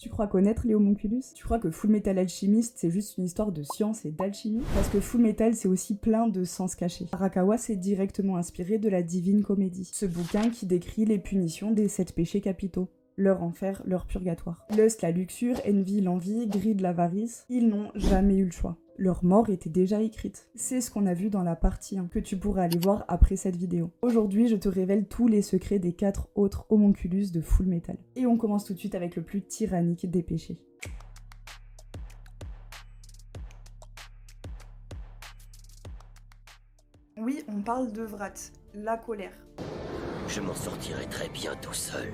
Tu crois connaître les homonculus? Tu crois que Fullmetal Alchemist c'est juste une histoire de science et d'alchimie? Parce que Fullmetal c'est aussi plein de sens cachés. Arakawa s'est directement inspiré de la Divine Comédie, ce bouquin qui décrit les punitions des 7 péchés capitaux. Leur enfer, leur purgatoire. Lust, la luxure, envie, l'envie, greed, l'avarice, ils n'ont jamais eu le choix. Leur mort était déjà écrite. C'est ce qu'on a vu dans la partie 1, que tu pourras aller voir après cette vidéo. Aujourd'hui, je te révèle tous les secrets des 4 autres homonculus de Fullmetal. Et on commence tout de suite avec le plus tyrannique des péchés. Oui, on parle de Vrat, la colère. Je m'en sortirai très bien tout seul.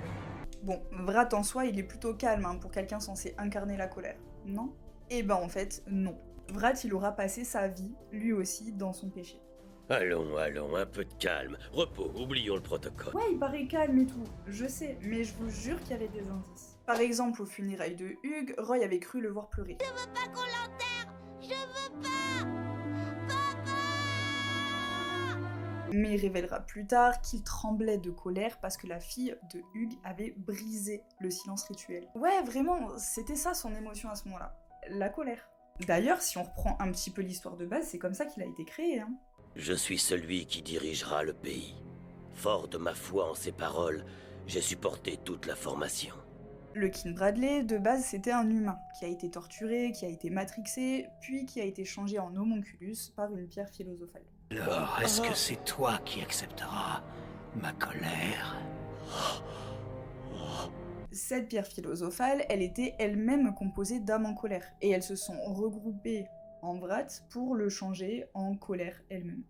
Bon, Vrat en soi, il est plutôt calme pour quelqu'un censé incarner la colère, non? Eh ben en fait, non. Vrat, il aura passé sa vie, lui aussi, dans son péché. Allons, un peu de calme. Repos, oublions le protocole. Ouais, il paraît calme et tout, je sais, mais je vous jure qu'il y avait des indices. Par exemple, aux funérailles de Hugh, Roy avait cru le voir pleurer. Je veux pas qu'on l'enterre! Je veux pas! Mais il révélera plus tard qu'il tremblait de colère parce que la fille de Hugh avait brisé le silence rituel. Ouais, vraiment, c'était ça son émotion à ce moment-là, la colère. D'ailleurs, si on reprend un petit peu l'histoire de base, c'est comme ça qu'il a été créé, Je suis celui qui dirigera le pays. Fort de ma foi en ses paroles, j'ai supporté toute la formation. Le King Bradley, de base, c'était un humain, qui a été torturé, qui a été matrixé, puis qui a été changé en homonculus par une pierre philosophale. Alors, est-ce que c'est toi qui accepteras ma colère? Cette pierre philosophale, elle était elle-même composée d'âmes en colère, et elles se sont regroupées en Vrat pour le changer en colère elle-même.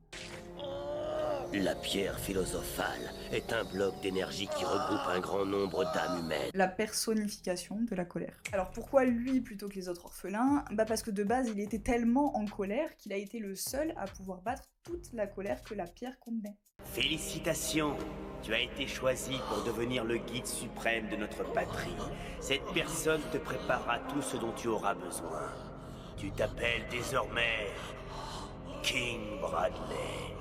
La pierre philosophale est un bloc d'énergie qui regroupe un grand nombre d'âmes humaines. La personnification de la colère. Alors pourquoi lui plutôt que les autres orphelins? Parce que de base il était tellement en colère qu'il a été le seul à pouvoir battre toute la colère que la pierre contenait. Félicitations, tu as été choisi pour devenir le guide suprême de notre patrie. Cette personne te préparera tout ce dont tu auras besoin. Tu t'appelles désormais King Bradley.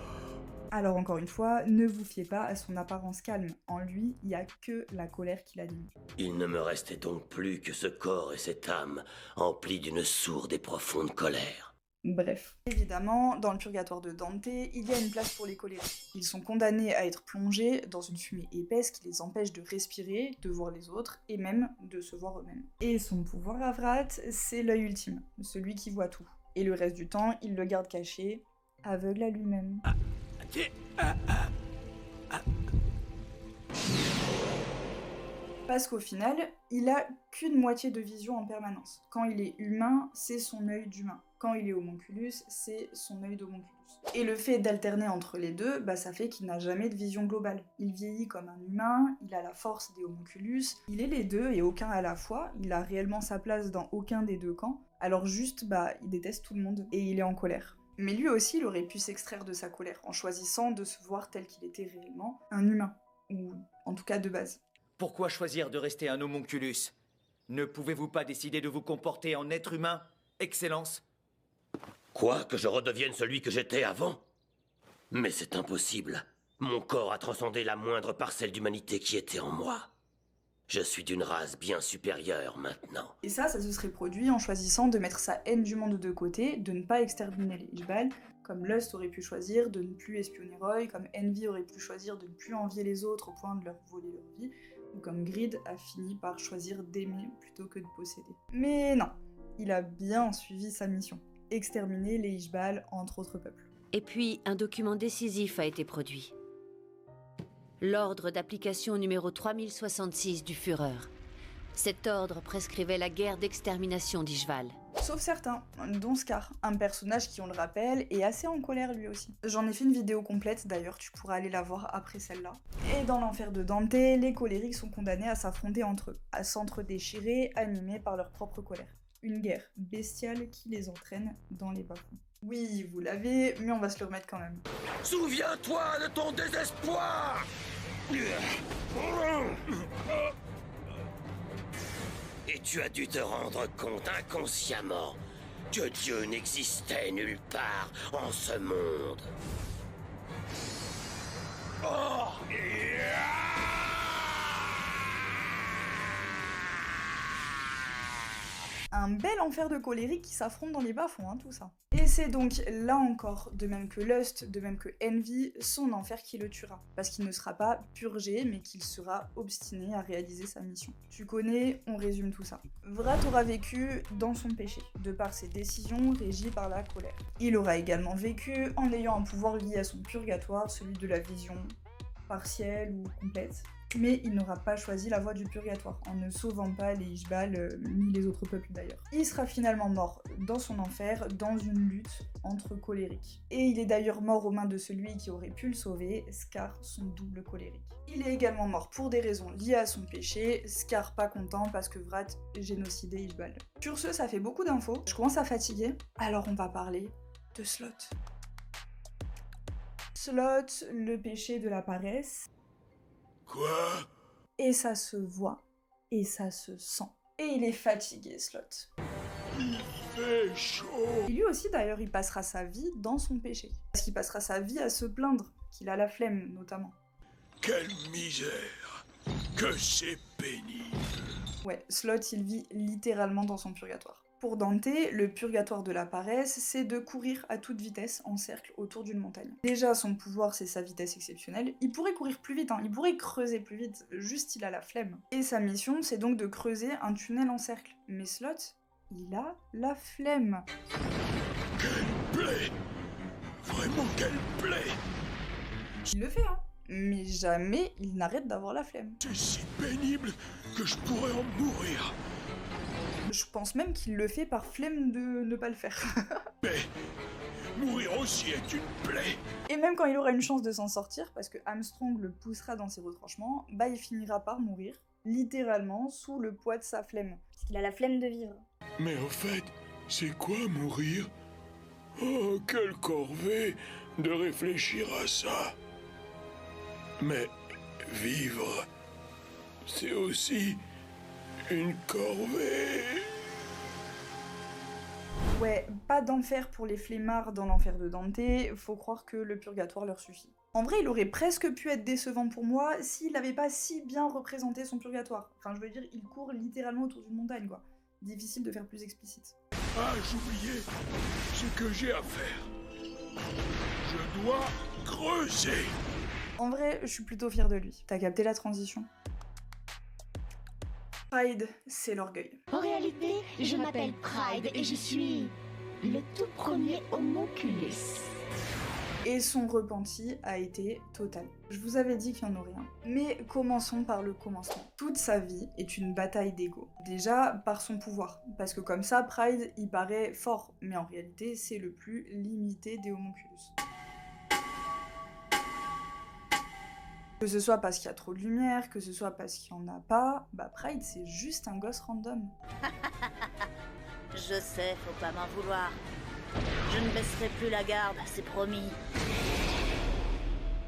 Alors encore une fois, ne vous fiez pas à son apparence calme. En lui, il n'y a que la colère qui l'anime. Il ne me restait donc plus que ce corps et cette âme, emplis d'une sourde et profonde colère. Bref. Évidemment, dans le purgatoire de Dante, il y a une place pour les colériques. Ils sont condamnés à être plongés dans une fumée épaisse qui les empêche de respirer, de voir les autres, et même de se voir eux-mêmes. Et son pouvoir à Vrat, c'est l'œil ultime, celui qui voit tout. Et le reste du temps, il le garde caché, aveugle à lui-même. Parce qu'au final, il a qu'une moitié de vision en permanence. Quand il est humain, c'est son œil d'humain. Quand il est homonculus, c'est son œil d'homonculus. Et le fait d'alterner entre les deux, ça fait qu'il n'a jamais de vision globale. Il vieillit comme un humain, il a la force des homonculus, il est les deux et aucun à la fois, il a réellement sa place dans aucun des deux camps, alors juste, il déteste tout le monde et il est en colère. Mais lui aussi, il aurait pu s'extraire de sa colère en choisissant de se voir tel qu'il était réellement, un humain, ou en tout cas de base. Pourquoi choisir de rester un homonculus? Ne pouvez-vous pas décider de vous comporter en être humain, Excellence? Quoi, que je redevienne celui que j'étais avant? Mais c'est impossible. Mon corps a transcendé la moindre parcelle d'humanité qui était en moi. Je suis d'une race bien supérieure maintenant. Et ça se serait produit en choisissant de mettre sa haine du monde de côté, de ne pas exterminer les Ishbal, comme Lust aurait pu choisir de ne plus espionner Roy, comme Envy aurait pu choisir de ne plus envier les autres au point de leur voler leur vie, ou comme Greed a fini par choisir d'aimer plutôt que de posséder. Mais non, il a bien suivi sa mission, exterminer les Ishbal entre autres peuples. Et puis, un document décisif a été produit. L'ordre d'application numéro 3066 du Führer. Cet ordre prescrivait la guerre d'extermination d'Ishval. Sauf certains, dont Scar, un personnage qui, on le rappelle, est assez en colère lui aussi. J'en ai fait une vidéo complète d'ailleurs, tu pourras aller la voir après celle-là. Et dans l'enfer de Dante, les colériques sont condamnés à s'affronter entre eux, à s'entre-déchirer, animés par leur propre colère. Une guerre bestiale qui les entraîne dans les bas-fonds. Oui, vous l'avez, mais on va se le remettre quand même. Souviens-toi de ton désespoir! Et tu as dû te rendre compte inconsciemment que Dieu n'existait nulle part en ce monde. Oh! Un bel enfer de colérique qui s'affrontent dans les bas-fonds, hein, tout ça. Et c'est donc là encore, de même que Lust, de même que Envy, son enfer qui le tuera. Parce qu'il ne sera pas purgé, mais qu'il sera obstiné à réaliser sa mission. Tu connais, on résume tout ça. Vrat aura vécu dans son péché, de par ses décisions régies par la colère. Il aura également vécu en ayant un pouvoir lié à son purgatoire, celui de la vision partielle ou complète. Mais il n'aura pas choisi la voie du purgatoire, en ne sauvant pas les Ishbal, ni les autres peuples d'ailleurs. Il sera finalement mort dans son enfer, dans une lutte entre colériques. Et il est d'ailleurs mort aux mains de celui qui aurait pu le sauver, Scar, son double colérique. Il est également mort pour des raisons liées à son péché, Scar pas content parce que Vrat génocidait Ishbal. Sur ce, ça fait beaucoup d'infos, je commence à fatiguer, alors on va parler de Sloth. Sloth, le péché de la paresse. Quoi? Et ça se voit, et ça se sent. Et il est fatigué, Sloth. Il fait chaud. Et lui aussi, d'ailleurs, il passera sa vie dans son péché. Parce qu'il passera sa vie à se plaindre, qu'il a la flemme, notamment. Quelle misère. Que c'est pénible. Ouais, Sloth, il vit littéralement dans son purgatoire. Pour Dante, le purgatoire de la paresse, c'est de courir à toute vitesse en cercle autour d'une montagne. Déjà, son pouvoir, c'est sa vitesse exceptionnelle. Il pourrait courir plus vite, hein. Il pourrait creuser plus vite, juste il a la flemme. Et sa mission, c'est donc de creuser un tunnel en cercle. Mais Sloth, il a la flemme. Quelle plaie. Vraiment quelle plaie. Il le fait, hein. Mais jamais il n'arrête d'avoir la flemme. C'est si pénible que je pourrais en mourir. Je pense même qu'il le fait par flemme de ne pas le faire. Mais mourir aussi est une plaie. Et même quand il aura une chance de s'en sortir, parce que Armstrong le poussera dans ses retranchements, bah il finira par mourir, littéralement, sous le poids de sa flemme. Parce qu'il a la flemme de vivre. Mais en fait, c'est quoi mourir? Oh, quelle corvée de réfléchir à ça. Mais vivre, c'est aussi une corvée. Ouais, pas d'enfer pour les flemmards dans l'enfer de Dante, faut croire que le purgatoire leur suffit. En vrai, il aurait presque pu être décevant pour moi s'il n'avait pas si bien représenté son purgatoire. Enfin, je veux dire, il court littéralement autour d'une montagne, quoi. Difficile de faire plus explicite. Ah, j'oubliais ce que j'ai à faire. Je dois creuser. En vrai, je suis plutôt fière de lui. T'as capté la transition? Pride, c'est l'orgueil. En réalité, je m'appelle Pride et je suis le tout premier homonculus. Et son repenti a été total. Je vous avais dit qu'il y en aurait un. Mais commençons par le commencement. Toute sa vie est une bataille d'ego. Déjà, par son pouvoir. Parce que comme ça, Pride, il paraît fort. Mais en réalité, c'est le plus limité des homonculus. Que ce soit parce qu'il y a trop de lumière, que ce soit parce qu'il n'y en a pas, bah Pride c'est juste un gosse random. Je sais, faut pas m'en vouloir. Je ne baisserai plus la garde, c'est promis.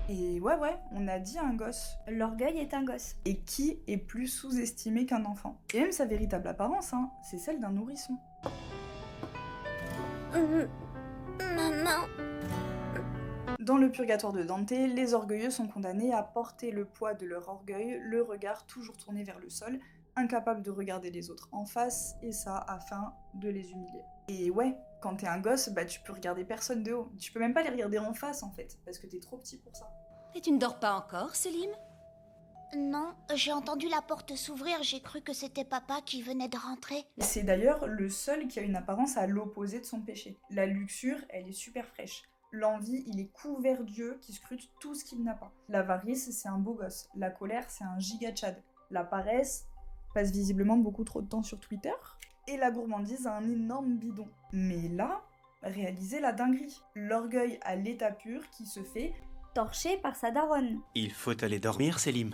Et ouais, on a dit un gosse. L'orgueil est un gosse. Et qui est plus sous-estimé qu'un enfant? Et même sa véritable apparence, hein, c'est celle d'un nourrisson. Maman. Dans le purgatoire de Dante, les orgueilleux sont condamnés à porter le poids de leur orgueil, le regard toujours tourné vers le sol, incapables de regarder les autres en face, et ça afin de les humilier. Et ouais, quand t'es un gosse, bah tu peux regarder personne de haut. Tu peux même pas les regarder en face en fait, parce que t'es trop petit pour ça. Et tu ne dors pas encore, Selim? Non, j'ai entendu la porte s'ouvrir, j'ai cru que c'était papa qui venait de rentrer. C'est d'ailleurs le seul qui a une apparence à l'opposé de son péché. La luxure, elle est super fraîche. L'envie, il est couvert d'yeux qui scrute tout ce qu'il n'a pas. L'avarice, c'est un beau gosse. La colère, c'est un giga tchad. La paresse passe visiblement beaucoup trop de temps sur Twitter. Et la gourmandise a un énorme bidon. Mais là, réalisez la dinguerie. L'orgueil à l'état pur qui se fait Torché par sa daronne. Il faut aller dormir, Selim.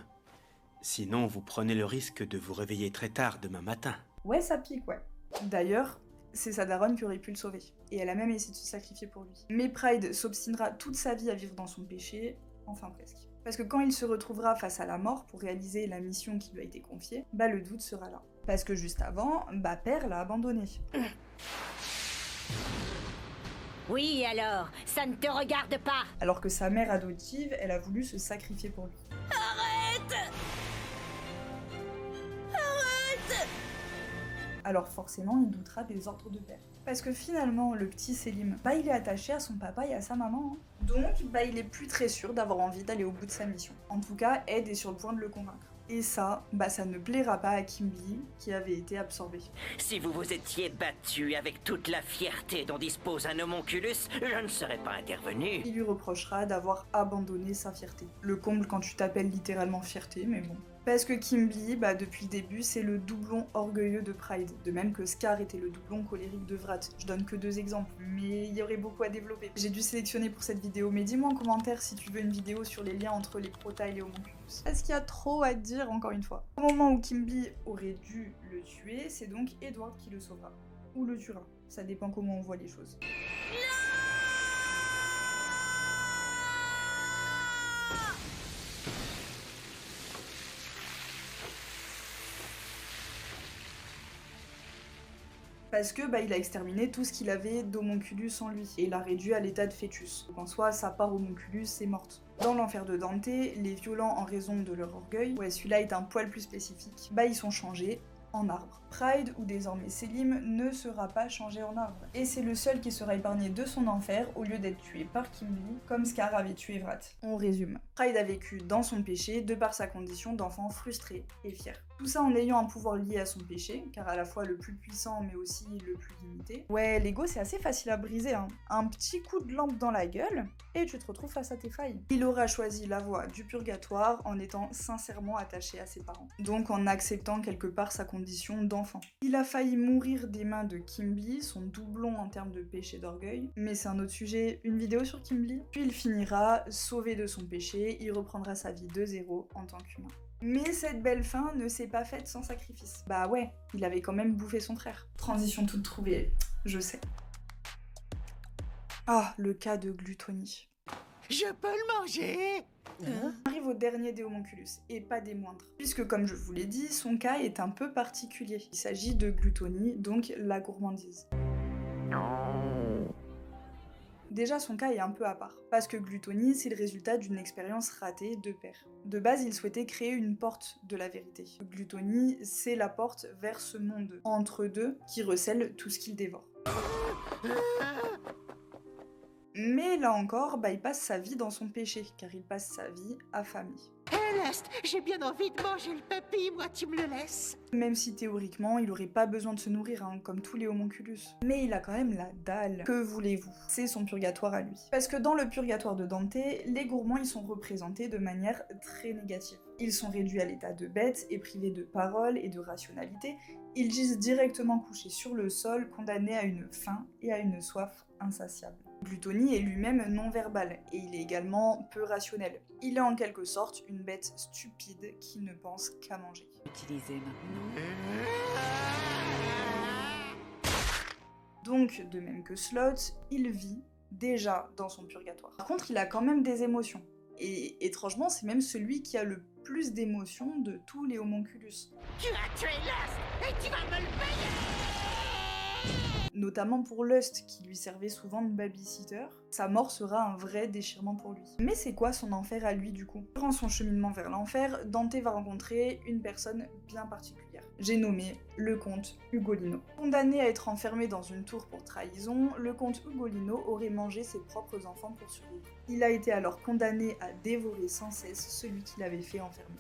Sinon, vous prenez le risque de vous réveiller très tard demain matin. Ouais, ça pique, ouais. D'ailleurs, c'est sa daronne qui aurait pu le sauver. Et elle a même essayé de se sacrifier pour lui. Mais Pride s'obstinera toute sa vie à vivre dans son péché, enfin presque. Parce que quand il se retrouvera face à la mort pour réaliser la mission qui lui a été confiée, bah le doute sera là. Parce que juste avant, bah Père l'a abandonné. Oui, alors, ça ne te regarde pas. Alors que sa mère adoptive, elle a voulu se sacrifier pour lui. alors forcément il doutera des ordres de père. Parce que finalement, le petit Selim, il est attaché à son papa et à sa maman. Donc, il est plus très sûr d'avoir envie d'aller au bout de sa mission. En tout cas, Ed est sur le point de le convaincre. Et ça, ça ne plaira pas à Kimberly, qui avait été absorbée. Si vous vous étiez battu avec toute la fierté dont dispose un homonculus, je ne serais pas intervenu. Il lui reprochera d'avoir abandonné sa fierté. Le comble quand tu t'appelles littéralement fierté, mais bon. Parce que Kimberly, depuis le début, c'est le doublon orgueilleux de Pride, de même que Scar était le doublon colérique de Vrat. Je donne que 2 exemples, mais il y aurait beaucoup à développer. J'ai dû sélectionner pour cette vidéo, mais dis-moi en commentaire si tu veux une vidéo sur les liens entre les protas et les homonculus. Parce qu'il y a trop à dire, encore une fois. Au moment où Kimberly aurait dû le tuer, c'est donc Edward qui le sauvera. Ou le tuera, ça dépend comment on voit les choses. Parce que il a exterminé tout ce qu'il avait d'homonculus en lui, et l'a réduit à l'état de fœtus. Donc en soi, sa part homonculus est morte. Dans l'enfer de Dante, les violents en raison de leur orgueil, celui-là est un poil plus spécifique, ils sont changés en arbre. Pride, ou désormais Selim, ne sera pas changé en arbre. Et c'est le seul qui sera épargné de son enfer au lieu d'être tué par Kimberly, comme Scar avait tué Vrat. On résume. Pride a vécu dans son péché de par sa condition d'enfant frustré et fier. Tout ça en ayant un pouvoir lié à son péché, car à la fois le plus puissant mais aussi le plus limité. Ouais, l'ego c'est assez facile à briser, hein. Un petit coup de lampe dans la gueule, et tu te retrouves face à tes failles. Il aura choisi la voie du purgatoire en étant sincèrement attaché à ses parents. Donc en acceptant quelque part sa condition d'enfant. Il a failli mourir des mains de Kimberly, son doublon en termes de péché d'orgueil, mais c'est un autre sujet, une vidéo sur Kimberly. Puis il finira sauvé de son péché, il reprendra sa vie de zéro en tant qu'humain. Mais cette belle fin ne s'est pas faite sans sacrifice. Ouais, il avait quand même bouffé son frère. Transition toute trouvée, je sais. Ah, le cas de Gluttony. Je peux le manger? On arrive au dernier des homonculus, et pas des moindres. Puisque comme je vous l'ai dit, son cas est un peu particulier. Il s'agit de Gluttony, donc la gourmandise. Déjà, son cas est un peu à part, parce que Gluttony, c'est le résultat d'une expérience ratée de père. De base, il souhaitait créer une porte de la vérité. Gluttony, c'est la porte vers ce monde entre deux qui recèle tout ce qu'il dévore. Mais là encore, il passe sa vie dans son péché, car il passe sa vie affamé. Lest, j'ai bien envie de manger le papy, moi tu me le laisses. Même si théoriquement, il aurait pas besoin de se nourrir, comme tous les homonculus. Mais il a quand même la dalle. Que voulez-vous? C'est son purgatoire à lui. Parce que dans le purgatoire de Dante, les gourmands ils sont représentés de manière très négative. Ils sont réduits à l'état de bêtes et privés de parole et de rationalité. Ils gisent directement couchés sur le sol, condamnés à une faim et à une soif insatiable. Gluttony est lui-même non-verbal, et il est également peu rationnel. Il est en quelque sorte une bête stupide qui ne pense qu'à manger. Utilisez maintenant. Donc, de même que Sloth, il vit déjà dans son purgatoire. Par contre, il a quand même des émotions. Et étrangement, c'est même celui qui a le plus d'émotions de tous les homonculus. Tu as tué Lust, et tu vas me le payer! Notamment pour Lust, qui lui servait souvent de babysitter, sa mort sera un vrai déchirement pour lui. Mais c'est quoi son enfer à lui du coup? Durant son cheminement vers l'enfer, Dante va rencontrer une personne bien particulière. J'ai nommé le comte Ugolino. Condamné à être enfermé dans une tour pour trahison, le comte Ugolino aurait mangé ses propres enfants pour survivre. Il a été alors condamné à dévorer sans cesse celui qui l'avait fait enfermer.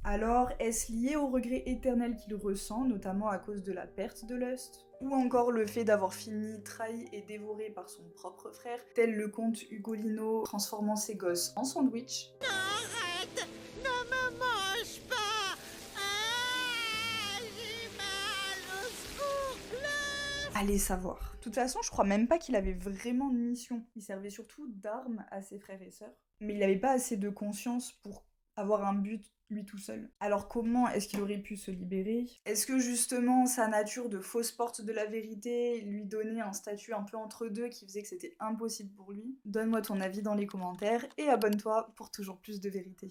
Alors, est-ce lié au regret éternel qu'il ressent, notamment à cause de la perte de Lust? Ou encore le fait d'avoir fini trahi et dévoré par son propre frère, tel le comte Ugolino transformant ses gosses en sandwich? Non, arrête! Ne me mange pas! Ah, j'ai mal au secours, Lust! Allez savoir. De toute façon, je crois même pas qu'il avait vraiment de mission. Il servait surtout d'arme à ses frères et sœurs. Mais il n'avait pas assez de conscience pour avoir un but lui tout seul. Alors comment est-ce qu'il aurait pu se libérer? Est-ce que justement sa nature de fausse porte de la vérité lui donnait un statut un peu entre deux qui faisait que c'était impossible pour lui? Donne-moi ton avis dans les commentaires et abonne-toi pour toujours plus de vérité.